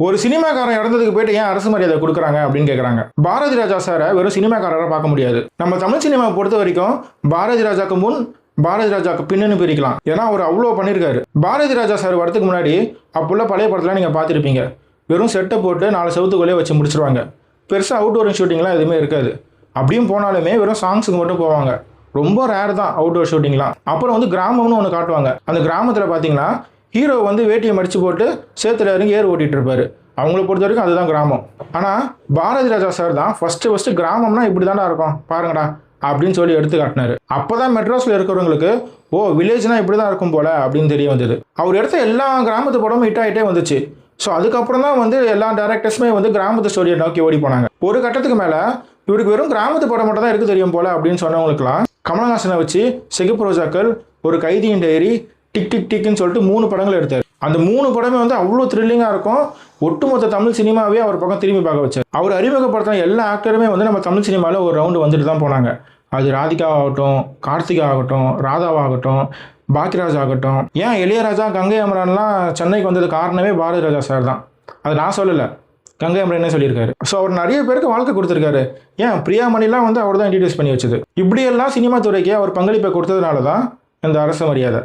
ஒரு சினிமாக்காரன் இறந்ததுக்கு போயிட்டு ஏன் அரசு மரியாதை கொடுக்குறாங்க அப்படின்னு கேட்குறாங்க. பாரதி ராஜா சாரை வெறும் சினிமாக்காரராக பார்க்க முடியாது. நம்ம தமிழ் சினிமாவை பொறுத்த வரைக்கும் பாரதி ராஜாக்கு முன் பாரதி ராஜாக்கு பின்னு பிரிக்கலாம். ஏன்னா அவர் அவ்வளோ பண்ணியிருக்காரு. பாரதி ராஜா சார் வரதுக்கு முன்னாடி அப்போல்லாம் பழைய படத்தில் நீங்கள் பார்த்துருப்பீங்க, வெறும் செட்டை போட்டு 4 செவத்துக்குள்ளே வச்சு முடிச்சிருவாங்க. பெருசாக அவுட்டோர் ஷூட்டிங்லாம் எதுவுமே இருக்காது. அப்படியும் போனாலுமே வெறும் சாங்ஸுக்கு மட்டும் போவாங்க. ரொம்ப ரேர் தான் அவுட்டோர் ஷூட்டிங்லாம். அப்புறம் வந்து கிராமம்னு ஒன்று காட்டுவாங்க. அந்த கிராமத்தில் பார்த்தீங்கன்னா ஹீரோ வந்து வேட்டியை மடித்து போட்டு சேத்துல இறங்கி ஏர் ஓட்டிகிட்டு இருப்பாரு. அவங்கள பொறுத்த வரைக்கும் அதுதான் கிராமம். ஆனால் பாரதி ராஜா சார் தான் ஃபஸ்ட்டு கிராமம்னா இப்படி தானே இருக்கும் பாருங்கடா அப்படின்னு சொல்லி எடுத்து காட்டினாரு. அப்போ தான் மெட்ராஸில் இருக்கிறவங்களுக்கு ஓ வில்லேஜ்னா இப்படி தான் இருக்கும் போல அப்படின்னு தெரிய வந்தது. அவர் எடுத்த எல்லா கிராமத்து படமும் ஹிட் ஆகிட்டே வந்துச்சு. ஸோ அதுக்கப்புறம் தான் வந்து எல்லா டேரக்டர்ஸுமே வந்து கிராமத்து ஸ்டோரியை நோக்கி ஓடி போனாங்க. ஒரு கட்டத்துக்கு மேலே இவருக்கு வெறும் கிராமத்து படம் மட்டும் தான் இருக்கு தெரியும் போல அப்படின்னு சொன்னவங்களுக்குலாம் கமலஹாசனை வச்சு சிகப்பு ரோஜாக்கள், ஒரு கைதியின் டைரி, டிக் டிக் டிக்னு சொல்லிட்டு 3 படங்கள் எடுத்தார். அந்த 3 படமே வந்து அவ்வளோ த்ரில்லிங்காக இருக்கும். ஒட்டுமொத்த தமிழ் சினிமாவே அவர் பக்கம் திரும்பி பார்க்க வச்சார். அவர் அறிமுகப்படுத்தின எல்லா ஆக்டருமே வந்து நம்ம தமிழ் சினிமாவில் ஒரு ரவுண்டு வந்துட்டு தான் போனாங்க. அது ராதிகா ஆகட்டும், கார்த்திகா ஆகட்டும், ராதாவாகட்டும், பாக்கியராஜ் ஆகட்டும், ஏன் இளையராஜா, கங்கை அமரன்லாம் சென்னைக்கு வந்தது காரணமே பாரதி ராஜா சார் தான். அது நான் சொல்லலை, கங்கை அமரனே சொல்லியிருக்காரு. ஸோ அவர் நிறைய பேருக்கு வாழ்க்கை கொடுத்துருக்காரு. ஏன் பிரியாமணிலாம் வந்து அவர் தான் இன்ட்ரடியூஸ் பண்ணி வச்சது. இப்படியெல்லாம் சினிமா துறைக்கு அவர் பங்களிப்பை கொடுத்ததுனால தான் இந்த அரசு மரியாதை.